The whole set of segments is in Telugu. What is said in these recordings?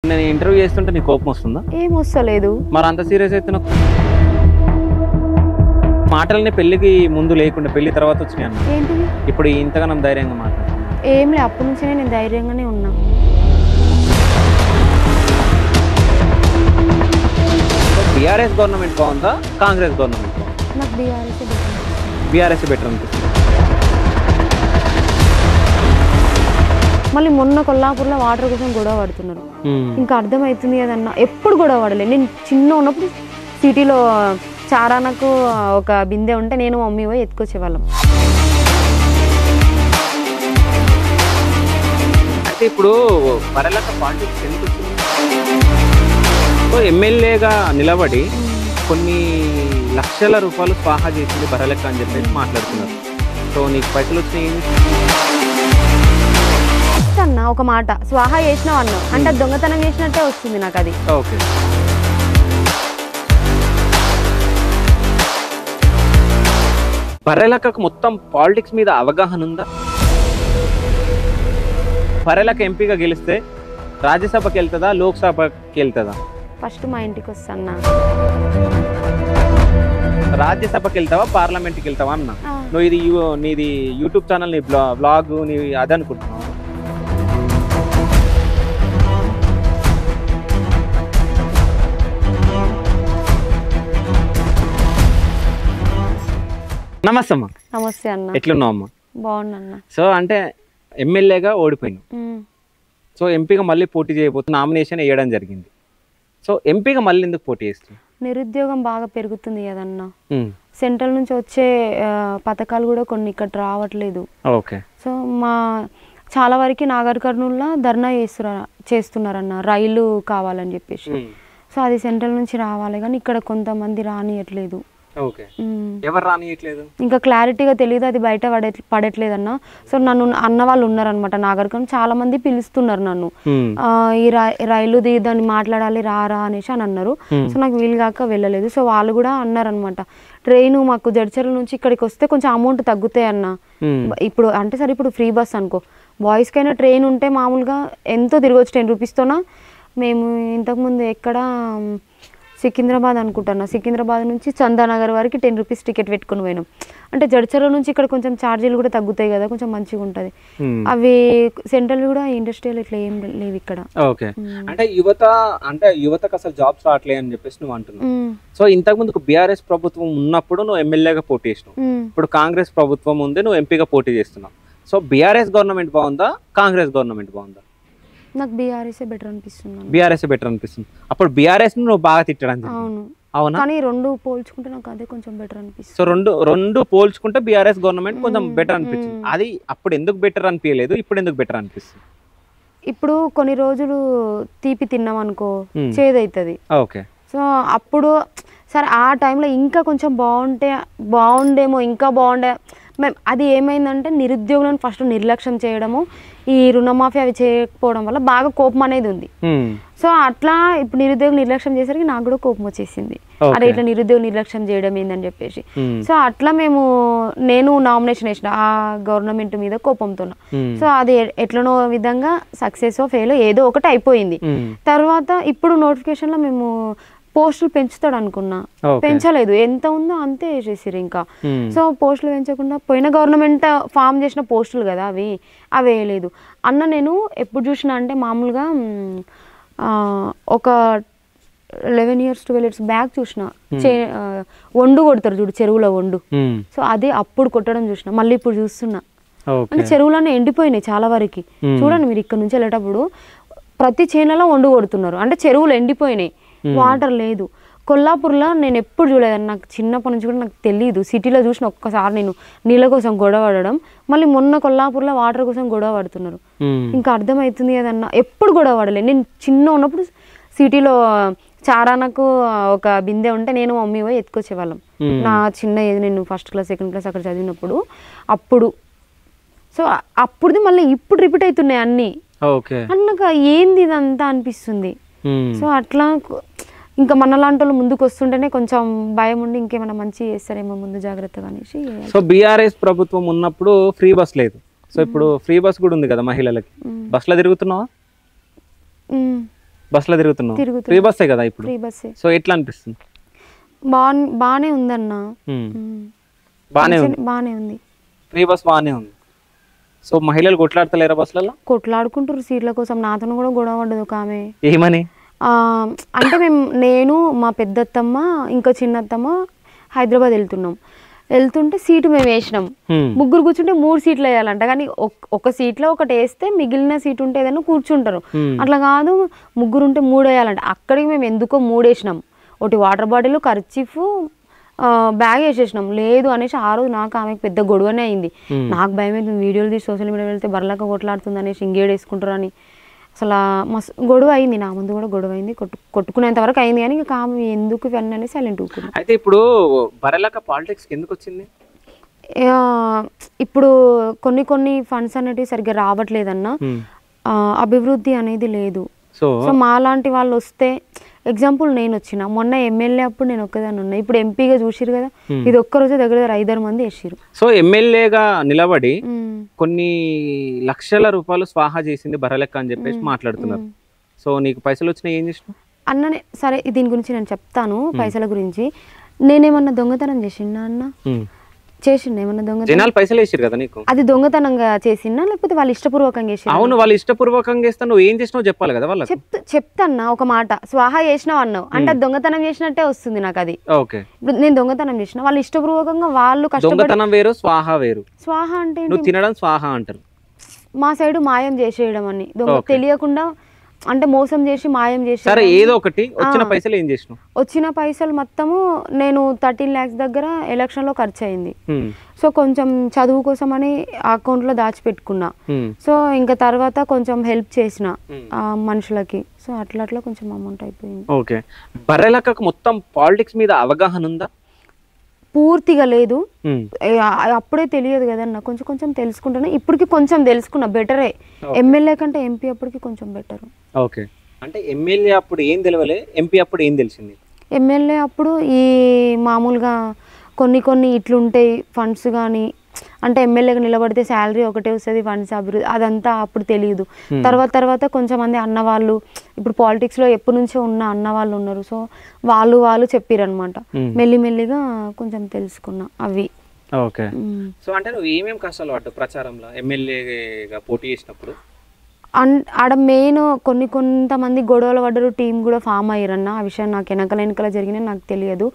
నేను ఇంటర్వ్యూ చేస్తుంటే నీ కోపం వస్తుందా? ఏం వస్తలేదు. మరి అంత సీరియస్ అయితే మాటలని పెళ్లికి ముందు లేకుండా పెళ్లి తర్వాత వచ్చినాయి అన్న. ఏంటిది ఇప్పుడు ఇంతగానం ధైర్యంగా మాట్లాడుతున్నా? ఏం లే, అప్పటి నుంచే నేను ధైర్యంగానే ఉన్నా. బీఆర్ఎస్ గవర్నమెంట్ బాగుందా కాంగ్రెస్ గవర్నమెంట్ బాగుందా? నాకు బీఆర్ఎస్ బెటర్ అనిపిస్తుంది. మళ్ళీ మొన్న కొల్లాపూర్లో వాటర్ కోసం గొడవ పడుతున్నారు. ఇంకా అర్థమవుతుంది కదన్నా, ఎప్పుడు గొడవ పడలే. నేను చిన్న ఉన్నప్పుడు సిటీలో చారానకు ఒక బిందె ఉంటే నేను మమ్మీ పోయి ఎత్తుకొచ్చేవాళ్ళం. అయితే ఇప్పుడు పరలక పాలిటిక్స్ ఎందుకు వచ్చింది? ఎమ్మెల్యేగా నిలబడి కొన్ని లక్షల రూపాయలు స్వాహా చేసింది బరలెక్క అని చెప్పేసి మాట్లాడుతున్నారు. సో నీకు పైసలు వచ్చినాయి అన్న, ఒక మాట స్వాహా చేసినావు అన్నావు అంటే దొంగతనం చేసినట్టే వస్తుంది నాకు అది. ఓకే, బర్రెలక్కకు మొత్తం పాలిటిక్స్ మీద అవగాహన ఉందా? బర్రెలక్క ఎంపీగా గెలిస్తే రాజ్యసభకి వెళ్తుందా లోక్సభకి వెళ్తుందా? ఫస్ట్ మా ఇంటికి వస్తాను. రాజ్యసభకి వెళ్తావా పార్లమెంట్కి వెళ్తావా అన్న? నువ్వు ఇది నీది యూట్యూబ్ ఛానల్, నీ బ్లాగ్ నీ అది అనుకుంటున్నావు? నమస్తే అమ్మా. నమస్తే అన్న. ఎట్లున్నావు అమ్మా? బాగున్నా. సో అంటే ఎమ్మెల్యేగా ఓడిపోయింది, సో ఎంపీగా మళ్ళీ పోటీ చేయబోతుంది, నామినేషన్ వేయడం జరిగింది. సో ఎంపీగా మళ్ళీ ఎందుకు పోటీ చేస్తుంది? నిరుద్యోగం బాగా పెరుగుతుంది కదన్నా. సెంట్రల్ నుంచి వచ్చే పథకాలు కూడా కొన్ని ఇక్కడ రావట్లేదు. ఓకే. సో మా చాలా వరకు నాగర్ కర్నూల్లో ధర్నా చేస్తున్నారన్న, రైలు కావాలని చెప్పేసి. సో అది సెంట్రల్ నుంచి రావాలి కానీ ఇక్కడ కొంతమంది రానియట్లేదు. ఓకే, ఎవరు రానియట్లేదు? ఇంకా క్లారిటీగా తెలియదు, అది బయట పడట్లేదన్న. సో నన్ను అన్న వాళ్ళు ఉన్నారనమాట నాగర్ కర్నూలు, చాలా మంది పిలుస్తున్నారు నన్ను, ఈ రైలు దాన్ని మాట్లాడాలి రారా అనేసి అని అన్నారు. సో నాకు వీలు కాక వెళ్ళలేదు. సో వాళ్ళు కూడా అన్నారనమాట, ట్రైన్ మాకు జడ్చర్ల నుంచి ఇక్కడికి వస్తే కొంచెం అమౌంట్ తగ్గుతాయి అన్న. ఇప్పుడు అంటే సరే ఇప్పుడు ఫ్రీ బస్ అనుకో, బాయ్స్కైనా ట్రైన్ ఉంటే మామూలుగా ఎంతో తిరగవచ్చు 10 రూపీస్తోనా. మేము ఇంతకుముందు ఎక్కడ సికింద్రాబాద్ అనుకుంటున్నా, సికింద్రాబాద్ నుంచి చందానగర్ వరకు 10 రూపీస్ టికెట్ పెట్టుకుని పోయినాం. అంటే జడ్చర్ల నుంచి ఇక్కడ కొంచెం ఛార్జీలు కూడా తగ్గుతాయి కదా, కొంచెం మంచిగా ఉంటుంది. అవి సెంట్రల్ కూడా ఇండస్ట్రియల్ ఇట్లా ఏం లేవు ఇక్కడ. ఓకే, అంటే యువతకు అసలు జాబ్స్ రావట్లేదు అని చెప్పేసి నువ్వు అంటున్నావు. సో ఇంతకు ముందు బీఆర్ఎస్ ప్రభుత్వం ఉన్నప్పుడు నువ్వు ఎమ్మెల్యేగా పోటీ చేసినావు, ఇప్పుడు కాంగ్రెస్ ప్రభుత్వం ఉంది, నువ్వు ఎంపీగా పోటీ చేస్తున్నావు. సో బీఆర్ఎస్ గవర్నమెంట్ బాగుందా కాంగ్రెస్ గవర్నమెంట్ బాగుందా? నాకు బీఆర్ఎస్ బెటర్ అనిపిస్తుంది. బీఆర్ఎస్ బెటర్ అనిపిస్తుంది. అప్పుడు బీఆర్ఎస్ నువ్వు బాగా తిట్టడానికి. అవును, అవునా? కానీ రెండు పోల్చుకుంటే నాకు అదే కొంచెం బెటర్ అనిపిస్తుంది. సో రెండు పోల్చుకుంటే బీఆర్ఎస్ గవర్నమెంట్ కొంచెం బెటర్ అనిపించింది. అది అప్పుడు ఎందుకు బెటర్ అనిపించలేదు, ఇప్పుడు ఎందుకు బెటర్ అనిపిస్తుంది? ఇప్పుడు కొన్ని రోజులు తీపి తిన్నాం అనుకో చేదవుతుంది. ఓకే. సో అప్పుడు సరే ఆ టైంలో ఇంకా కొంచెం బాగుండేమో, ఇంకా బాగుండే. అది ఏమైందంటే నిరుద్యోగులను ఫస్ట్ నిర్లక్ష్యం చేయడము, ఈ రుణమాఫీ అవి చేయకపోవడం వల్ల బాగా కోపం అనేది ఉంది. సో అట్లా ఇప్పుడు నిరుద్యోగ నిర్లక్ష్యం చేసరికి నాకు కూడా కోపం వచ్చేసింది, అరే ఇట్లా నిరుద్యోగ నిర్లక్ష్యం చేయడం ఏందని చెప్పేసి. సో అట్లా నేను నామినేషన్ వేసిన ఆ గవర్నమెంట్ మీద కోపంతో. సో అది ఎట్లనో విధంగా సక్సెస్ ఫెయిల్ ఏదో ఒకటి అయిపోయింది. తర్వాత ఇప్పుడు నోటిఫికేషన్లో మేము పోస్టులు పెంచుతాడు అనుకున్నా, పెంచలేదు, ఎంత ఉందో అంతే వేసేసారు ఇంకా. సో పోస్టులు పెంచకుండా పోయిన గవర్నమెంట్ ఫామ్ చేసిన పోస్టులు కదా అవి వేయలేదు అన్న. నేను ఎప్పుడు చూసినా అంటే మామూలుగా ఒక 11 years 12 years బ్యాక్ చూసిన, వండు కొడతారు చూడు చెరువులో వండు. సో అది అప్పుడు కొట్టడం చూసిన, మళ్ళీ ఇప్పుడు చూస్తున్నా. అంటే చెరువులోనే ఎండిపోయినాయి చాలా వరకు. చూడండి మీరు ఇక్కడ నుంచి వెళ్ళేటప్పుడు ప్రతి చేనులలో వండు కొడుతున్నారు, అంటే చెరువులు ఎండిపోయినాయి, వాటర్ లేదు. కొల్లాపూర్లో నేను ఎప్పుడు చూడలేదని, నాకు చిన్నప్పటి నుంచి కూడా నాకు తెలియదు. సిటీలో చూసిన ఒక్కసారి నేను నీళ్ళ కోసం గొడవ పడడం, మళ్ళీ మొన్న కొల్లాపూర్లో వాటర్ కోసం గొడవ పడుతున్నారు. ఇంకా అర్థమవుతుంది కదన్నా, ఎప్పుడు గొడవ పడలేదు. నేను చిన్న ఉన్నప్పుడు సిటీలో చారానకు ఒక బిందె ఉంటే నేను మమ్మీ పోయి ఎత్తుకొచ్చేవాళ్ళం. నా చిన్న ఏజ్, నేను 1st class 2nd class అక్కడ చదివినప్పుడు. అప్పుడు సో అప్పుడుది మళ్ళీ ఇప్పుడు రిపీట్ అవుతున్నాయి అన్నీ. అన్నాక ఏంది ఇదంతా అనిపిస్తుంది. సో అట్లా ఇంకా మనలాంటి వాళ్ళు ముందుకు వస్తుంటేనే కొంచెం భయం ఉండి ఇంకేమైనా మంచి చేస్తారేమో ముందు జాగ్రత్తగా అనేసి. సో బీఆర్ఎస్ ప్రభుత్వం ఉన్నప్పుడు ఫ్రీ బస్ లేదు, సో ఇప్పుడు ఫ్రీ బస్ కూడా ఉంది కదా మహిళలకి, బస్లో తిరుగుతున్నావా? బస్సులో తిరుగుతున్నావు? ఫ్రీ బస్సే కదా ఇప్పుడు. ఫ్రీ బస్సే. సో ఎట్లా అనిపిస్తుంది? బాగానే ఉందన్న. బాగానే ఉంది, ఫ్రీ బస్ బాగానే ఉంది. సో మహిళలు కొట్లాడతలేరా బస్సులలో? కొట్లాడుకుంటారు సీట్ల కోసం. నాతో కూడా గొడవ పడ్డది ఒక ఆమె. ఏమని అంటే నేను మా పెద్దత్తమ్మ ఇంకా చిన్నత్తమ్మ హైదరాబాద్ వెళ్తుంటే సీటు మేము వేసినాం. ముగ్గురు కూర్చుంటే 3 సీట్లు వేయాలంట. కానీ ఒక సీట్లో ఒకటి వేస్తే మిగిలిన సీట్ ఉంటే ఏదైనా కూర్చుంటారు. అట్లా కాదు, ముగ్గురు ఉంటే 3 వేయాలంట. అక్కడికి మేము ఎందుకో 3 వేసినాం. ఒకటి వాటర్ బాటిల్, కర్చీఫ్, బ్యాగ్ వేసేసినాం. లేదు అనేసి ఆ రోజు నాకు ఆమెకు పెద్ద గొడవనే అయింది. నాకు భయం అవుతుంది, వీడియోలు తీసి సోషల్ మీడియా వెళ్తే బర్లాక కొట్లాడుతుంది అనేసి ఇంగేడేసుకుంటారు అని. అసలు మస్తు గొడవ అయింది. నా ముందు కూడా గొడవ అయింది, కొట్టుకునేంత వరకు అయింది. కానీ ఇంకా ఆమె ఎందుకు ఇవన్నీ అనేసి సైలెంట్ ఊరుకున్నాం. అయితే ఇప్పుడు బర్రెలక పాలిటిక్స్ ఎందుకు వచ్చింది? ఇప్పుడు కొన్ని ఫండ్స్ అనేటివి సరిగ్గా రావట్లేదన్న. అభివృద్ధి అనేది లేదు. సో మాలాంటి వాళ్ళు వస్తే, ఎగ్జాంపుల్ నేను వచ్చిన మొన్న ఎమ్మెల్యే అప్పుడు నేను ఒక్కదాన్ని ఉన్నా. ఇప్పుడు ఎంపీగా చూసిరు కదా, ఇది ఒక్కరోజే దగ్గర 5-6 మంది వేసిరు. సో ఎమ్మెల్యేగా నిలబడి కొన్ని లక్షల రూపాయలు స్వాహా చేసింది బర్రెలెక్క అని చెప్పేసి మాట్లాడుతున్నారు. సో నీకు పైసలు వచ్చినా ఏం చేసినావు? అన్ననే సరే, దీని గురించి నేను చెప్తాను. పైసల గురించి నేనేమన్నా దొంగతనం చేసిండా అన్న? చేసిండు ఏమన్నా దొంగతనం? జనాలు పైసలు వేసారు కదా నీకు, అది దొంగతనంగా చేసిందా లేకపోతే వాళ్ళు ఇష్టపూర్వకంగా చేసి? అవును, వాళ్ళు ఇష్టపూర్వకంగా చేస్తా. నువ్వు ఏం చేసినావు చెప్పాలి కదా వాళ్ళకి. చెప్తాన్నా ఒక మాట. స్వాహా చేసినావు అన్నావు అంటే అది దొంగతనం చేసినట్టే వస్తుంది నాకు అది. ఓకే, ఇప్పుడు నేను దొంగతనం చేసిన, వాళ్ళు ఇష్టపూర్వకంగా వాళ్ళు దొంగతనం వేరు, స్వాహా వేరు. స్వాహా అంటే నువ్వు తినడం స్వాహా అంటారు. మా సైడ్ మాయం చేసేయడం అని, తెలియకుండా అంటే మోసం చేసి మాయం చేసి. సరే, ఏదో ఒకటి. వచ్చిన పైసలు ఏం చేసినావు? వచ్చిన పైసలు మొత్తము నేను 13 lakhs దగ్గర ఎలక్షన్ లో ఖర్చు అయింది. సో కొంచెం చదువు కోసం అని అకౌంట్ లో దాచిపెట్టుకున్నా. సో ఇంకా తర్వాత కొంచెం హెల్ప్ చేసిన మనుషులకి. సో అట్లా కొంచెం అమౌంట్ అయిపోయింది. ఓకే, బర్రెలక్కకు మొత్తం పాలిటిక్స్ మీద అవగాహన ఉందా? పూర్తిగా లేదు, అప్పుడే తెలియదు కదన్న. కొంచెం తెలుసుకుంటున్నా. ఇప్పటికి కొంచెం తెలుసుకున్నా, బెటరే. ఎమ్మెల్యే కంటే ఎంపీ అప్పటికి కొంచెం బెటర్. ఓకే, అంటే ఎమ్మెల్యే అప్పుడు ఏం తెలియలే, ఎంపీ అప్పుడు ఏం తెలిసింది? ఎమ్మెల్యే అప్పుడు ఈ మామూలుగా కొన్ని ఇట్లుంటాయి ఫండ్స్ కానీ, అంటే ఎమ్మెల్యేగా నిలబడితే శాలరీ ఒకటే వస్తుంది, ఫండ్స్ అభివృద్ధి అదంతా అప్పుడు తెలియదు. తర్వాత కొంచెం మంది అన్నవాళ్ళు, ఇప్పుడు పాలిటిక్స్లో ఎప్పటి నుంచో ఉన్న అన్నవాళ్ళు ఉన్నారు. సో వాళ్ళు చెప్పారనమాట. మెల్లిమెల్లిగా కొంచెం తెలుసుకున్నా అవి. ఓకే, సో అంటే నువ్వు ఏమేమి కష్టాలు పడ్డావు ప్రచారంలో ఎమ్మెల్యేగా పోటీ చేసినప్పుడు? ఆడ మెయిన్ కొంతమంది గొడవలు పడ్డారు, టీం కూడా ఫామ్ అయ్యారన్న. ఆ విషయం నాకు వెనకల జరిగినా నాకు తెలియదు.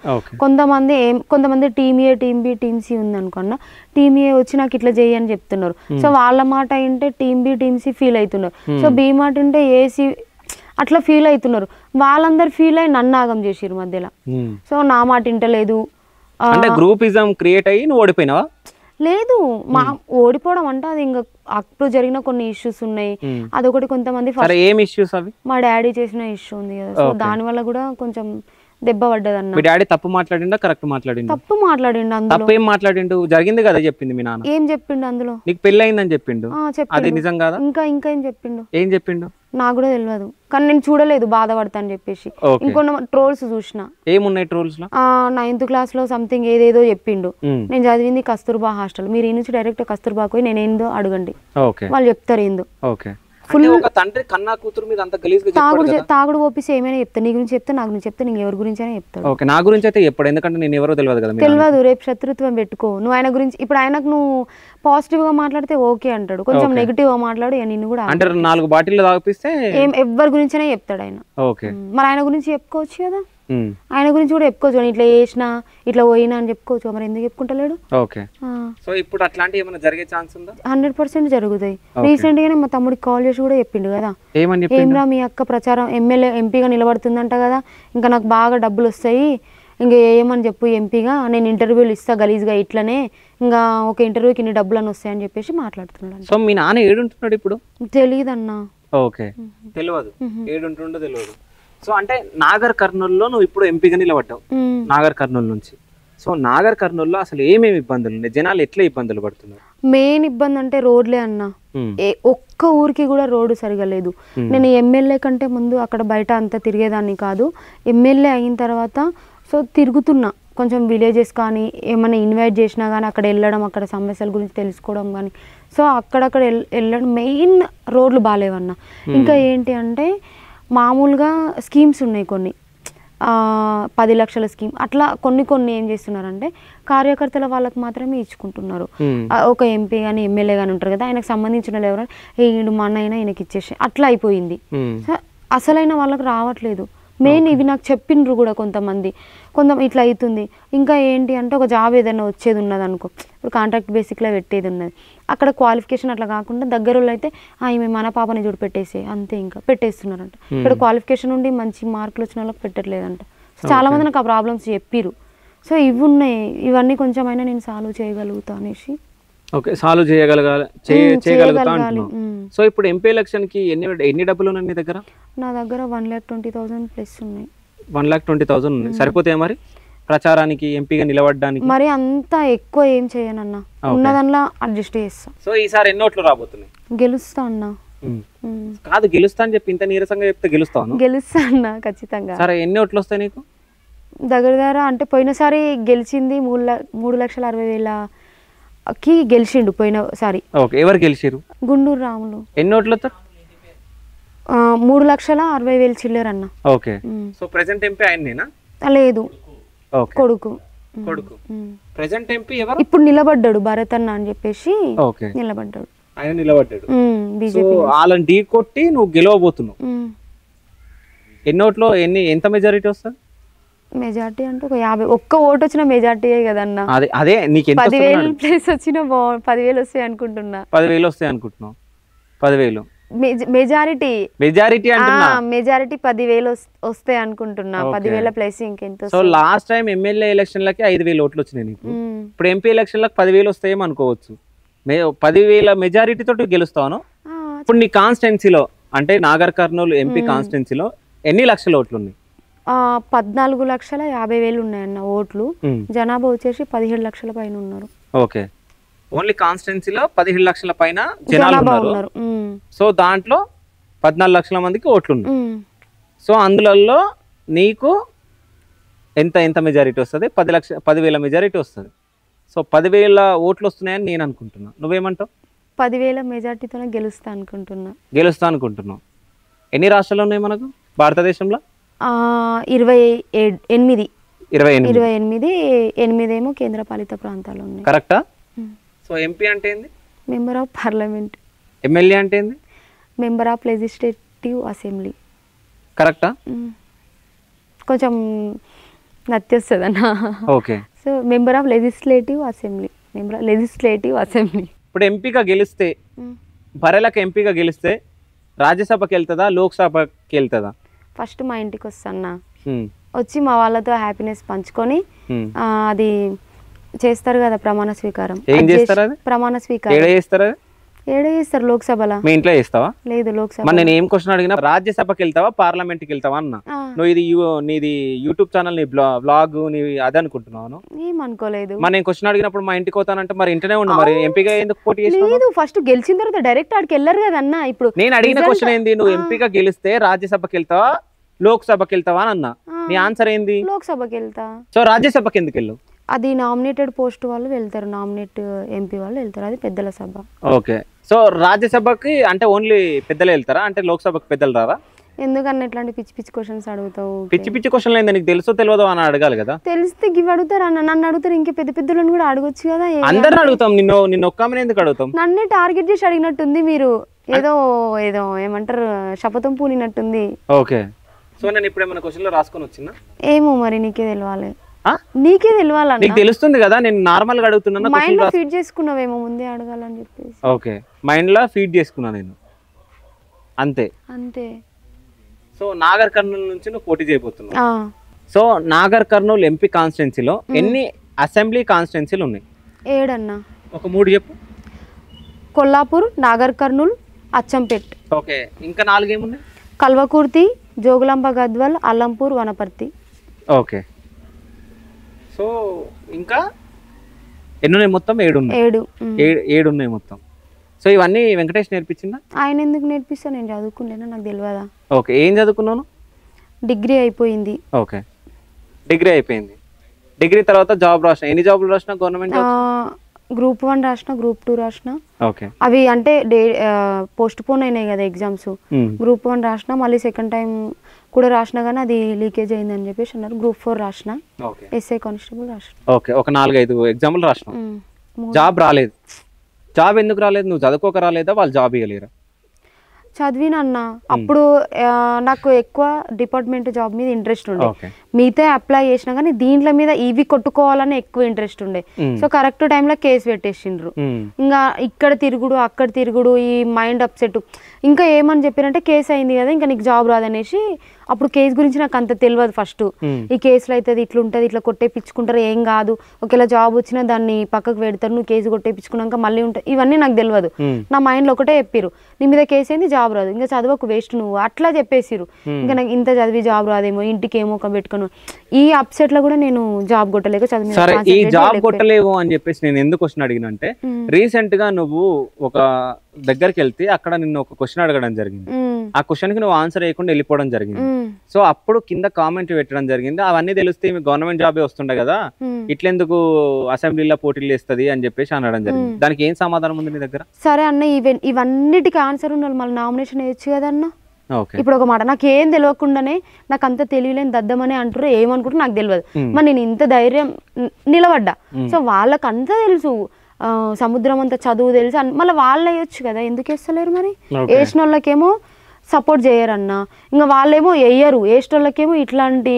కొంతమంది టీమ్ ఏ, టీమ్ బి, టీమ్ సి ఉంది అనుకున్నా. టీమ్ ఏ వచ్చి నాకు ఇట్లా చెయ్యి అని చెప్తున్నారు. సో వాళ్ళ మాట వింటే team B, team C feel అవుతున్నారు. సో బి మాట వింటే ఏసీ అట్లా ఫీల్ అవుతున్నారు. వాళ్ళందరు ఫీల్ అయ్యి నన్ను ఆగం చేసిరు మధ్యలో. సో నా మాట వింటలేదు. గ్రూపిజం క్రియేట్ అయ్యి నువ్వు ఓడిపోయినావా? లేదు, ఓడిపోవడం అంటే అది ఇంకా అప్పుడు జరిగిన కొన్ని ఇష్యూస్ ఉన్నాయి. అదొకటి. కొంతమంది మా డాడీ చేసిన ఇష్యూ ఉంది కదా, సో దాని వల్ల కూడా కొంచెం దెబ్బ పడ్డది అన్న. మీ డాడీ తప్పు మాట్లాడిండా కరెక్ట్ మాట్లాడిండు? తప్పు మాట్లాడిండు. అందులో తప్పు ఏం మాట్లాడిండు? జరిగింది కదా చెప్పింది మీ నాన్న. ఏం చెప్పిండు అందులో? నీకు పెళ్లి అయిందని చెప్పిండు. అది నిజం కాదా? ఇంకా ఏం చెప్పిండు? ఏం చెప్పిండు నాకు కూడా తెలియదు, కానీ నేను చూడలేదు బాధపడతా అని చెప్పేసి. ఇంకొన్న ట్రోల్స్ చూసిన. ఏమున్నాయి ట్రోల్స్ లో? 9th class లో సంథింగ్ ఏదేదో చెప్పిండు. నేను చదివింది కస్తూర్బా హాస్టల్. మీరు ఈ నుంచి డైరెక్ట్ కస్తూర్బా పోయి నేను ఏందో అడగండి, వాళ్ళు చెప్తారు ఏందో. ఫుల్ తండ్రి కన్నా కూతురు మీద అంత గలీజ్గా తాగుడు ఓపిసి ఏమైనా చెప్తా. నీ గురించి చెప్తే, నా గురించి చెప్తే, నీకు ఎవరి గురించి అయినా చెప్తాడు. ఓకే, నా గురించి అయితే ఎప్పుడు, ఎందుకంటే నేను ఎవరో తెలియదు కదా. తెలియదు, రేపు శత్రుత్వం పెట్టుకో. నువ్వు ఆయన గురించి ఇప్పుడు ఆయనకు నువ్వు పాజిటివ్ గా మాట్లాడితే ఓకే అంటాడు, కొంచెం నెగిటివ్ గా మాట్లాడు నిన్ను కూడా అంటే 4 బాటిల్ తాగిపిస్తే ఎవరి గురించైనా చెప్తాడు ఆయన. ఓకే, మరి ఆయన గురించి చెప్పుకోవచ్చు కదా, ఆయన గురించి కూడా చెప్పుకోవచ్చు. ఇట్లా చేసినా ఇట్లా పోయినా అని చెప్పుకోవచ్చు. మరి ఎందుకు చెప్పుకుంటలేడు? ఓకే, సో ఇప్పుడు అట్లాంటి ఏమైనా జరిగే ఛాన్స్ ఉందా? 100% జరుగుతాయి. రీసెంట్ గానే మా తమ్ముడికి కాల్ చేసి కూడా చెప్పిండు కదా, ఏమ్రా మీ అక్క ప్రచారం ఎమ్మెల్యే ఎంపీగా నిలబడుతుందంట కదా, ఇంకా నాకు బాగా డబ్బులు వస్తాయి, ఇంకా ఏమని చెప్పు ఎంపీగా, నేను ఇంటర్వ్యూలు ఇస్తా గలీజ్గా ఇట్లనే, ఇంకా ఒక ఇంటర్వ్యూకి ఇన్ని డబ్బులు అని వస్తాయని చెప్పేసి మాట్లాడుతున్నాడు. సో మీ నాన్న ఏడుంటున్నాడు ఇప్పుడు? తెలియదన్నా. ఓకే, తెలియదు, ఏడుంటుండో తెలియదు. సో అంటే నాగర్ కర్నూలులో నువ్వు ఇప్పుడు ఎంపీగా నిలబడ్డావు, నాగర్ కర్నూలు నుంచి. సో నాగర్ కర్నూలులో అసలు ఏమేమి ఇబ్బందులు ఉన్నాయి, జనాలు ఎట్లా ఇబ్బందులు పడుతున్నారు? మెయిన్ ఇబ్బంది అంటే రోడ్లే అన్న. ఒక్క ఊరికి కూడా రోడ్డు సరిగా లేదు. నేను ఎమ్మెల్యే కంటే ముందు అక్కడ బయట అంతా తిరిగేదాన్ని కాదు. ఎమ్మెల్యే అయిన తర్వాత సో తిరుగుతున్నా, కొంచెం విలేజెస్ కానీ ఏమైనా ఇన్వైట్ చేసినా కానీ అక్కడ వెళ్ళడం, అక్కడ సమస్యల గురించి తెలుసుకోవడం కానీ. సో అక్కడక్కడ వెళ్ళడం. మెయిన్ రోడ్లు బాగాలేవన్న. ఇంకా ఏంటి అంటే మామూలుగా స్కీమ్స్ ఉన్నాయి కొన్ని, 10 లక్షల స్కీమ్ అట్లా కొన్ని ఏం చేస్తున్నారంటే కార్యకర్తల వాళ్ళకి మాత్రమే ఇచ్చుకుంటున్నారు. ఒక ఎంపీ కానీ ఎమ్మెల్యే కానీ ఉంటారు కదా, ఆయనకు సంబంధించిన వాళ్ళు ఎవరైనా ఈయన మన అయినా ఈయనకి ఇచ్చేసి అట్లా అయిపోయింది. అసలైన వాళ్ళకి రావట్లేదు. మెయిన్ ఇవి నాకు చెప్పిండ్రు కూడా కొంతమంది ఇట్లా అవుతుంది. ఇంకా ఏంటి అంటే ఒక జాబ్ ఏదైనా వచ్చేది ఉన్నది అనుకో, ఇప్పుడు కాంట్రాక్ట్ బేసిక్లో పెట్టేది ఉన్నది, అక్కడ క్వాలిఫికేషన్ అట్లా కాకుండా దగ్గర వాళ్ళు అయితే ఈమె మన పాపని చూడు పెట్టేసి అంతే, ఇంకా పెట్టేస్తున్నారంట. ఇక్కడ క్వాలిఫికేషన్ ఉండి మంచి మార్కులు వచ్చిన వాళ్ళకి పెట్టట్లేదంట. సో చాలా మంది నాకు ఆ ప్రాబ్లమ్స్ చెప్పిరు. సో ఇవి ఉన్నాయి, ఇవన్నీ కొంచెమైనా నేను సాల్వ్ చేయగలుగుతా అనేసి. ఓకే, సాల్వ్ చేయగలుగుతా అంటున్నావు. సో ఇప్పుడు ఎంపీ ఎలక్షన్ కి ఎన్ని డబ్బులు ఉన్నాయి నీ దగ్గర? నా దగ్గర 1,20,000 ప్లస్ ఉన్నాయి. 1,20,000 ఉన్నాయి. సరిపోతాయి మరి ప్రచారానికి, ఎంపీగా నిలబడడానికి? మరి అంత ఎక్కువ ఏం చేయనన్నా, ఉన్నదల్లా అడ్జస్ట్ చేస్తా. సో ఈసారి ఎన్ని ఓట్లు రాబోతున్నాయి? గెలుస్తా అన్నా. కాదు, గెలుస్తా అని చెప్పి ఇంత నీరసంగా చెప్తే గెలుస్తాను? గెలుస్తా అన్నా ఖచ్చితంగా. సరే, ఎన్ని ఓట్లు వస్తాయి నీకు? దగ్గర అంటే పోయినసారి గెలిచింది 3,60,000కి గెలిచిండు పోయినసారి. ఓకే, ఎవరు గెలిచారు? గుండూరు రాములు. ఎన్ని ఓట్లతో? 3,60,000 చిల్లరన్న. ఓకే, సో ప్రెసెంట్ ఎంపీ ఆయనేనా? లేదు, కొడుకు. ప్రెసెంట్ ఎంపీ ఎవరు? ఇప్పుడు నిలబడ్డాడు, భరత్ అన్న అని చెప్పేసి నిలబడ్డాడు. ఆయన నిలబడ్డాడు. వాళ్ళని ఢీ కొట్టి నువ్వు గెలవబోతున్నావు. ఎన్ని ఓట్లు, ఎంత మెజారిటీ వస్తుంది? మెజార్టీ అంటే ఒక 50, ఒక్క ఓటు వచ్చిన మెజార్టీ కదన్నా. అదే నీకు 10,000 ప్లేస్ వచ్చిన 10,000 వస్తాయి అనుకుంటున్నా. 10,000 వస్తాయి అనుకుంటున్నావు? 10,000 మెజారిటీ అంటున్నా. మెజారిటీ 10,000 వస్తాయి అనుకుంటున్నా. 10,000 ప్లస్ ఇంకెంత? సో లాస్ట్ టైం ఎమ్మెల్యే ఎలక్షన్లకి 5,000 ఓట్లు వచ్చినాయి నీకు. ఇప్పుడు ఎంపీ ఎలక్షన్లకు 10,000 వస్తాయేమో అనుకోవచ్చు. 10,000 మెజారిటీ తోటి గెలుస్తాను. ఇప్పుడు నీ కాన్స్టిట్యున్సీలో అంటే నాగర్ కర్నూలు ఎంపీ కాన్స్టిట్యున్సీలో ఎన్ని లక్షల ఓట్లు ఉన్నాయి? 14,50,000 ఉన్నాయన్న ఓట్లు. జనాభా వచ్చేసి 17 లక్షల పైన ఉన్నారు. ఓకే, ఓన్లీ కాన్స్టిట్యున్సీలో 17 లక్షల పైన జనాలు ఉన్నారు. సో దాంట్లో 14 లక్షల మందికి ఓట్లు ఉన్నాయి. సో అందులో నీకు ఎంత మెజారిటీ వస్తుంది? 10,000 మెజారిటీ వస్తుంది. సో 10,000 ఓట్లు వస్తున్నాయని నేను అనుకుంటున్నా. నువ్వేమంటావు? 10,000 మెజారిటీతోనే గెలుస్తా అనుకుంటున్నావు. ఎన్ని రాష్ట్రాలు ఉన్నాయి మనకు భారతదేశంలో? 28. 28 ఏమో కేంద్రపాలిత ప్రాంతాలు ఉన్నాయి. కరెక్టా? సో ఎంపీ అంటే ఏంది? Member of parliament. ఎమ్మెల్యే అంటే ఏంది? Member of legislative assembly. కరెక్టా? కొంచెం నత్తి వస్తుంది అన్న. Okay, so member of legislative assembly. ఇప్పుడు ఎంపీగా గెలిస్తే, బరెలకు ఎంపీగా గెలిస్తే రాజ్యసభకి వెళ్తుందా, లోక్సభకి వెళ్తుందా? ఫస్ట్ మా ఇంటికి వస్తాను, వచ్చి మా వాళ్ళతో హ్యాపీనెస్ పంచుకొని అది చేస్తారు కదా ప్రమాణ స్వీకారం. ఏం చేస్తారు అది? ప్రమాణ స్వీకారం ఏడ చేస్తారు? లోక్సభలో. మీ ఇంట్లో చేస్తావా? లేదు, లోక్సభ. నేను ఏం క్వశ్చన్ అడిగినా రాజ్యసభకి వెళ్తావా పార్లమెంట్కి వెళ్తావా అన్న. నువ్వు నీది యూట్యూబ్ ఛానల్, నీ బ్లాగ్ అదే అనుకుంటున్నాను. ఏమనుకోలేదు. నేను క్వశ్చన్ అడిగినప్పుడు మా ఇంటికి పోతానంటే మరి ఇంటనే ఉండు. మరి ఎంపీగా ఎందుకు పోటీ చేస్తావు? లేదు, ఫస్ట్ గెలిచిన తర్వాత డైరెక్ట్ ఆడికి వెళ్ళరు కదా అన్న. ఇప్పుడు నేను అడిగిన క్వశ్చన్ ఏంది? నువ్వు ఎంపీగా గెలిస్తే రాజ్యసభకి వెళ్తావా, లోక్సభకి వెళ్తావా అని అన్నా. నీ ఆన్సర్ ఏంది? లోక్సభకి వెళ్తా. సో రాజ్యసభకి ఎందుకు వెళ్ళు? అది నామినేటెడ్ పోస్ట్ వాళ్ళు వెళ్తారు, నామినేట్ ఎంపీ వాళ్ళు వెళ్తారు, అది పెద్దల సభ. ఓకే, సో రాజ్యసభకి అంటే ఓన్లీ పెద్దలు వెళ్తారా? అంటే లోక్సభకి పెద్దలు రారా? ఎందుకన్నా ఇట్లాంటి పిచ్చి క్వశ్చన్స్ అడుగుతావు? పిచ్చి క్వశ్చన్లు ఏంది? నీకు తెలుసో తెలియదో అని అడగాలి కదా. తెలిస్తే ఇవి అడుగుతారు అన్న. నన్ను అడుగుతారు, ఇంకే పెద్దలను కూడా అడగొచ్చు కదా. అందరిని అడుగుతాం, నిన్ను ఒక్కమని ఎందుకు అడుగుతాం? నన్నే టార్గెట్ చేసి అడిగినట్టుంది మీరు. ఏదో ఏమంటారు, శపథం పూనినట్టుంది. ఓకే, సో నేను ఇప్పుడు ఏమైనా క్వశ్చన్లో రాసుకొని వచ్చినా? ఏమో మరి, నీకే తెలియాలి. నీకు తెలుస్తుంది కదా, నేను నార్మల్ గా అడుగుతున్నా. మైండ్ లో ఫీడ్ చేసుకున్నావేమో ముందే అడగాలని చెప్పేసి. ఓకే, మైండ్ లో ఫీడ్ చేసుకున్నా నేను, అంతే. సో నాగర్ కర్నూలు నుంచి నువ్వు పోటీ చేయబోతున్నావు. సో నాగర్ కర్నూలు ఎంపీ కాన్స్టిట్యున్సీలో ఎన్ని అసెంబ్లీ కాన్స్టిట్యున్సీలు ఉన్నాయి? 7 అన్న. ఒక 3 చెప్పు. కొల్లాపూర్, నాగర్ కర్నూలు, అచ్చంపేట్. ఓకే, ఇంకా 4 ఏమున్నాయి? కల్వకుర్తి, జోగులాంబ గద్వాల్, అల్లంపూర్, వనపర్తి. ఓకే, సో ఇంకా ఎన్ని ఉన్నాయి మొత్తం? 7 ఉన్నాయి. 7 ఉన్నాయి మొత్తం. సో ఇవన్నీ వెంకటేష్ నేర్పించిందా? ఆయన ఎందుకు నేర్పిస్తా, నేను చదువుకునేనా, నాకు తెలియదా? ఓకే, ఏం చదువుకున్నాను? డిగ్రీ అయిపోయింది. ఓకే, డిగ్రీ అయిపోయింది. డిగ్రీ తర్వాత జాబ్ రాసిన. ఎన్ని జాబ్లు రాసిన గవర్నమెంట్? గ్రూప్ 1 రాసిన, గ్రూప్ 2 రాసిన. ఓకే. అవి అంటే పోస్ట్ పోన్ అయినాయి కదా ఎగ్జామ్స్. గ్రూప్ 1 రాసిన, మళ్ళీ సెకండ్ టైం కూడా రాసిన కానీ అది లీకేజ్ అయిందని చెప్పేసి అన్నారు. గ్రూప్ 4 రాసిన, ఎస్ఐ కానిస్టేబుల్ రాసిన. ఓకే, ఒక 4-5 ఎగ్జామ్లు రాసిన. జాబ్ రాలేదు. జాబ్ ఎందుకు రాలేదు? నువ్వు చదువుకోక రాలేదా, వాళ్ళు జాబ్ ఇవ్వలేరా? చదివినన్నా అప్పుడు నాకు ఎక్కువ డిపార్ట్మెంట్ జాబ్ మీద ఇంట్రెస్ట్ ఉండే. మిగతా అప్లై చేసినా కానీ దీంట్లో మీద ఇవి కొట్టుకోవాలని ఎక్కువ ఇంట్రెస్ట్ ఉండే. సో కరెక్ట్ టైంలో కేసు పెట్టేసిండ్రు. ఇంకా ఇక్కడ తిరుగుడు అక్కడ తిరుగుడు, ఈ మైండ్ అప్సెట్. ఇంకా ఏమని చెప్పారంటే కేసు అయింది కదా ఇంకా నీకు జాబ్ రాదనేసి. అప్పుడు కేసు గురించి నాకు అంత తెలియదు. ఫస్ట్ ఈ కేసులో అవుతుంది, ఇట్లా ఉంటుంది, ఇట్లా కొట్టేపించుకుంటారు, ఏం కాదు, ఒకవేళ జాబ్ వచ్చినా దాన్ని పక్కకు పెడతారు, నువ్వు కేసు కొట్టేపించుకున్నాక మళ్ళీ ఉంటుంది, ఇవన్నీ నాకు తెలియదు. నా మైండ్లో ఒకటే చెప్పారు, నీ మీద కేసు అయింది, జాబ్ రాదు, ఇంకా చదవకు, వేస్ట్ నువ్వు, అట్లా చెప్పేసిరు. ఇంకా నాకు ఇంత చదివి జాబ్ రాదేమో, ఇంటికి ఏమో ఒక పెట్టుకుని, ఈ అప్సెట్ లో కూడా నేను జాబ్ కొట్టలేక చదివి. సరే, ఈ జాబ్ కొట్టలేవు అని చెప్పేసి నేను ఎందుకు క్వశ్చన్ అడిగిన అంటే, రీసెంట్ గా నువ్వు ఒక దగ్గరికి వెళ్తే అక్కడ నిన్ను ఒక క్వశ్చన్ అడగడం జరిగింది. ఆ క్వశ్చన్ కి నువ్వు ఆన్సర్ చేయకుండా వెళ్ళిపోవడం జరిగింది. సో అప్పుడు కింద కామెంట్ పెట్టడం జరిగింది, అవన్నీ తెలిస్తే గవర్నమెంట్ జాబే వస్తుండే కదా, ఇట్లెందుకు అసెంబ్లీలో పోటీలు వేస్తుంది అని చెప్పేసి అనడం జరిగింది. దానికి ఏం సమాధానం ఉంది నీ దగ్గర? సరే అన్న, ఇవన్నిటికీ ఆన్సర్ ఉన్న మళ్ళీ నామినేషన్ వేయచ్చు కదా అన్న. ఇప్పుడు ఒక మాట, నాకు ఏం తెలియకుండానే నాకు అంత తెలియలేని దద్దమని అంటారు, ఏమనుకుంటారు నాకు తెలియదు. మరి నేను ఇంత ధైర్యం నిలబడ్డా. సో వాళ్ళకి అంతా తెలుసు, సముద్రం అంతా చదువు తెలుసు, మళ్ళీ వాళ్ళు వేయొచ్చు కదా, ఎందుకు వేస్తలేరు? మరి వేసిన వాళ్ళకేమో సపోర్ట్ చేయరన్నా, ఇంకా వాళ్ళేమో వేయరు. వేసిన వాళ్ళకేమో ఇట్లాంటి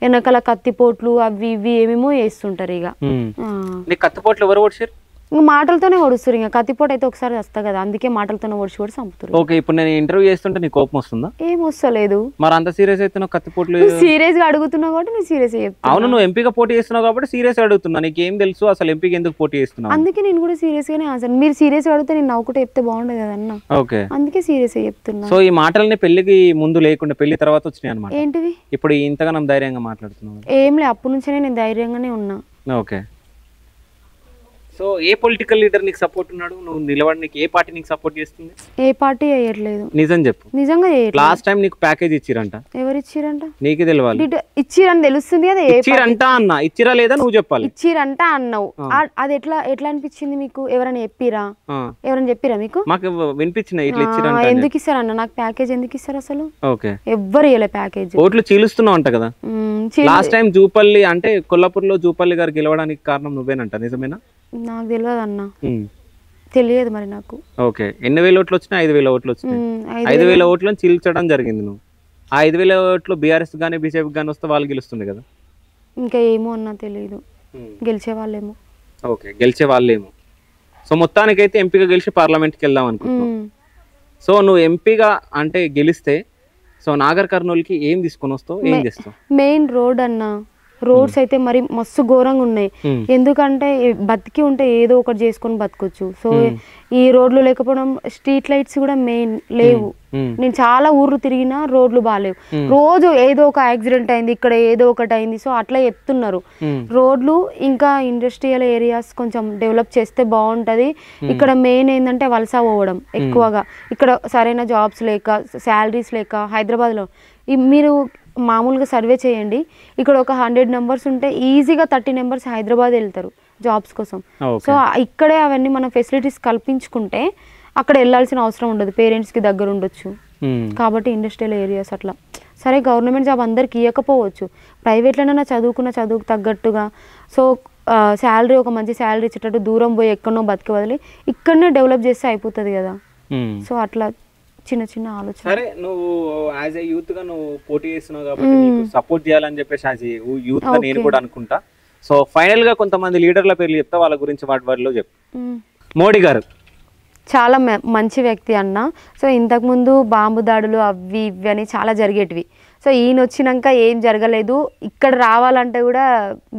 వెనకాల కత్తిపోట్లు అవి ఇవి ఏమేమో వేస్తుంటారు. ఇక కత్తిపోట్లు ఎవరు ఓడిచారు? ఇంకా మాటలతోనే ఓడుస్తారు. ఇంకా కత్తిపోటు అయితే ఒకసారి వస్తా కదా, అందుకే మాటలతోనే ఓడిచి కూడా చంపుతారు. ఓకే, ఇప్పుడు నేను ఇంటర్వ్యూ చేస్తుంటే నీ కోపం వస్తుందా? ఏం వస్తలేదు. మరి అంత సీరియస్ అయితే కత్తిపోట్లు సీరియస్ గా అడుగుతున్నావు కాబట్టి నేను సీరియస్ చెప్తాను. అవును, నువ్వు ఎంపీగా పోటీ చేస్తున్నావు కాబట్టి సీరియస్ అడుగుతున్నా. నీకు ఏం తెలుసు అసలు ఎంపీకి ఎందుకు పోటీ చేస్తున్నావు? అందుకే నేను కూడా సీరియస్ గానే ఆన్సర్. మీరు సీరియస్ అడిగితే నేను నవ్వుకుంటే చెప్తే బాగుండదు కదన్నా. ఓకే, అందుకే సీరియస్ చెప్తున్నా. సో ఈ మాటలని పెళ్లికి ముందు లేకుండా పెళ్లి తర్వాత వచ్చినాయి అన్నమాట. ఏంటివి? ఇప్పుడు ఇంతగానం ధైర్యంగా మాట్లాడుతున్నావు? ఏం లే, అప్పటి నుంచే నేను ధైర్యంగానే ఉన్నా. ఓకే, సో ఏ పొలిటికల్ లీడర్ నీకు సపోర్ట్ ఉన్నాడు? నువ్వు నిలబడడానికి ఏ పార్టీ నీకు సపోర్ట్ చేస్తుంది? ఏ పార్టీ చేయట్లేదు. నిజం చెప్పు. నిజంగా చేయట్లేదు. లాస్ట్ టైం నీకు ప్యాకేజ్ ఇచ్చిరంట. ఎవరు ఇచ్చిరంట? నీకే తెలియాలి. ఇచ్చిరని తెలుస్తుంది కదా. ఇచ్చిరంట అన్న, ఇచ్చిరా లేదా నువ్వు చెప్పాలి. ఇచ్చిరంట అన్నావు, అది ఎట్లా అనిపించింది మీకు? ఎవరైనా చెప్పిరా? ఎవరైనా చెప్పిరా మీకు? మాకు వినిపించిన ఇట్లా ఇచ్చిరంట. ఎందుకు ఇస్తారన్న? నాకు ప్యాకేజ్ ఎందుకు ఇస్తారు అసలు? ఓకే, ఎవ్వరు ఇవ్వలే ప్యాకేజ్. ఓట్లు చీలుస్తున్నావు అంట కదా. లాస్ట్ టైం జూపల్లి అంటే కొల్లాపూర్లో జూపల్లి గారు గెలవడానికి కారణం నువ్వేనంట, నిజమేనా? నాకు తెలియదు అన్న, తెలియదు మరి నాకు. ఓకే, ఎన్ని వేల ఓట్లు వచ్చినాయి? 5,000 ఓట్లు వచ్చినాయి. 5,000 ఓట్లను చీల్చడం జరిగింది నువ్వు. ఆ 5,000 ఓట్లు బీఆర్ఎస్ గానీ బీజేపీ గానీ వస్తే వాళ్ళు గెలుస్తుంది కదా. ఇంకా ఏమో అన్న తెలియదు, గెలిచే వాళ్ళేమో. ఓకే, గెలిచే వాళ్ళేమో. సో మొత్తానికైతే ఎంపీగా గెలిచి పార్లమెంట్కి వెళ్దాం అనుకుంటున్నావు. సో నువ్వు ఎంపీగా అంటే గెలిస్తే సో నాగర్ కర్నూలుకి ఏం తీసుకొని వస్తావు, ఏం చేస్తావు? మెయిన్ రోడ్ అన్న. రోడ్స్ అయితే మరి మస్తు ఘోరంగా ఉన్నాయి. ఎందుకంటే బతికి ఉంటే ఏదో ఒకటి చేసుకొని బతకొచ్చు. సో ఈ రోడ్లు లేకపోవడం, స్ట్రీట్ లైట్స్ కూడా మెయిన్ లేవు. నేను చాలా ఊర్లు తిరిగినా రోడ్లు బాగాలేవు. రోజు ఏదో ఒక యాక్సిడెంట్ అయింది, ఇక్కడ ఏదో ఒకటి అయింది. సో అట్లా చెప్తున్నారు. రోడ్లు ఇంకా ఇండస్ట్రియల్ ఏరియాస్ కొంచెం డెవలప్ చేస్తే బాగుంటది. ఇక్కడ మెయిన్ ఏంటంటే వలస పోవడం ఎక్కువగా. ఇక్కడ సరైన జాబ్స్ లేక, శాలరీస్ లేక. హైదరాబాద్లో మీరు మామూలుగా సర్వే చేయండి, ఇక్కడ ఒక 100 నెంబర్స్ ఉంటే ఈజీగా 30 నెంబర్స్ హైదరాబాద్ వెళ్తారు జాబ్స్ కోసం. సో ఇక్కడే అవన్నీ మన ఫెసిలిటీస్ కల్పించుకుంటే అక్కడ వెళ్ళాల్సిన అవసరం ఉండదు, పేరెంట్స్కి దగ్గర ఉండొచ్చు. కాబట్టి ఇండస్ట్రియల్ ఏరియాస్ అట్లా. సరే, గవర్నమెంట్ జాబ్ అందరికి ఇవ్వకపోవచ్చు, ప్రైవేట్లోనైనా చదువుకున్న చదువుకు తగ్గట్టుగా. సో శాలరీ ఒక మంచి శాలరీ ఇచ్చేటట్టు దూరం పోయి ఎక్కడనో బతికి వదిలి ఇక్కడనే డెవలప్ చేస్తే అయిపోతుంది కదా. సో అట్లా చిన్న చిన్న ఆలోచన. సరే, నువ్వు యాజ్ ఏ యూత్ గా నువ్వు పోటీ చేస్తున్నావు కాబట్టి నీకు సపోర్ట్ చేయాలని చెప్పేసి యాజ్ ఏ యూత్ గా నేను కూడా అనుకుంటా. సో ఫైనల్ గా కొంతమంది లీడర్ల పేర్లు చెప్తా, వాళ్ళ గురించి వాటిలో చెప్పు. మోడీ గారు చాలా మంచి వ్యక్తి అన్న. సో ఇంతకుముందు బాంబు దాడులు అవి ఇవి అని చాలా జరిగేటివి. సో ఈయన వచ్చినాక ఏం జరగలేదు. ఇక్కడ రావాలంటే కూడా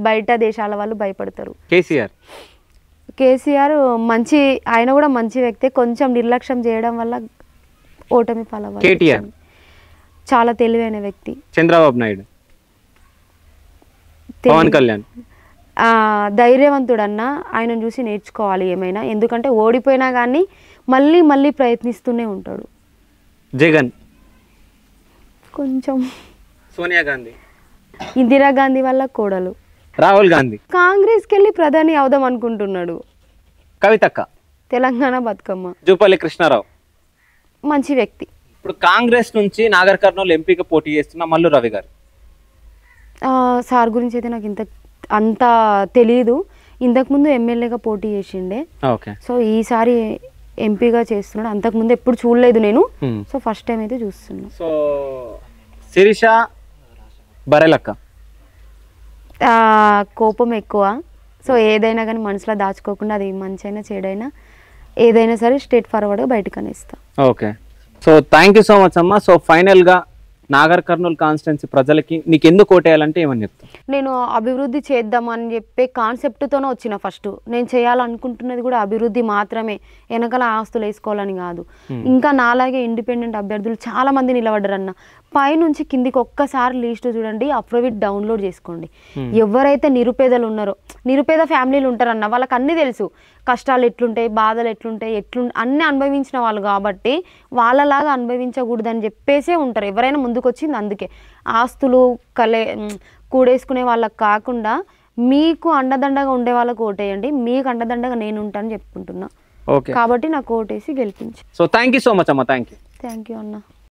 బయట దేశాల వాళ్ళు భయపడతారు. కేసీఆర్ మంచి, ఆయన కూడా మంచి వ్యక్తి. కొంచెం నిర్లక్ష్యం చేయడం వల్ల ఓటమి పాలవ్వాలి. కేటీఆర్ చాలా తెలివైన వ్యక్తి. చంద్రబాబు నాయుడు, పవన్ కళ్యాణ్ ధైర్యవంతుడు అన్న. ఆయనను చూసి నేర్చుకోవాలి ఏమైనా, ఎందుకంటే ఓడిపోయినా కానీ మళ్ళీ మళ్ళీ ప్రయత్నిస్తూనే ఉంటాడు. జగన్ కొంచెం. సోనియా గాంధీ, ఇందిరాగాంధీ వల్ల కోడలు. రాహుల్ గాంధీ కాంగ్రెస్కి వెళ్ళి ప్రధాని అవుదాం అనుకుంటున్నాడు. కవితక్క, తెలంగాణ బతుకమ్మ. జూపల్లి కృష్ణారావు, మంచి వ్యక్తి. ఇప్పుడు కాంగ్రెస్ నుంచి నాగర్ కర్నూలు ఎంపీగా పోటీ చేస్తున్న మల్లు రవి గారు. సార్ గురించి అయితే నాకు అంత తెలీదు. ఇంతకుముందు ఎమ్మెల్యేగా పోటీ చేసిండే. ఓకే. సో ఈసారి ఎంపీగా చేస్తున్నాడు. అంతకుముందు ఎప్పుడు చూడలేదు నేను. సో ఫస్ట్ టైం అయితే చూస్తున్నా. సో శిరీష బరెలక్క, కోపం ఎక్కువ. సో ఏదైనా కానీ మనసులో దాచుకోకుండా, అది మంచి అయినా చెడైనా ఏదైనా సరే స్ట్రేట్ ఫార్వర్డ్గా బయటకు అనేస్తా. Okay. So thank you so much అమ్మ. సో ఫైనల్గా నాగర్ కర్నూలు కాన్స్టిట్యున్సీ ప్రజలకి నీకు ఎందుకు ఓటేయాలంటే ఏమని చెప్తాను? నేను అభివృద్ధి చేద్దామని చెప్పే కాన్సెప్ట్తోనే వచ్చిన. ఫస్ట్ నేను చేయాలనుకుంటున్నది కూడా అభివృద్ధి మాత్రమే, వెనకాల ఆస్తులు వేసుకోవాలని కాదు. ఇంకా నాలాగే ఇండిపెండెంట్ అభ్యర్థులు చాలా మంది నిలబడ్డారన్న. పైనుంచి కిందికి ఒక్కసారి లిస్ట్ చూడండి, అఫిడవిట్ డౌన్లోడ్ చేసుకోండి. ఎవరైతే నిరుపేదలు ఉన్నారో, నిరుపేద ఫ్యామిలీలు ఉంటారన్న, వాళ్ళకి అన్నీ తెలుసు. కష్టాలు ఎట్లుంటాయి, బాధలు ఎట్లుంటాయి, అన్నీ అనుభవించిన వాళ్ళు కాబట్టి వాళ్ళలాగా అనుభవించకూడదని చెప్పేసే ఉంటారు ఎవరైనా ముందుకు వచ్చింది. అందుకే ఆస్తులు కూడేసుకునే వాళ్ళకి కాకుండా మీకు అండదండగా ఉండే వాళ్ళకు ఓటేయండి. మీకు అండదండగా నేను ఉంటానని చెప్పుకుంటున్నా. ఓకే. కాబట్టి నాకు ఓటేసి గెలిపించి. So thank you so much అమ్మ. థ్యాంక్ యూ అన్న.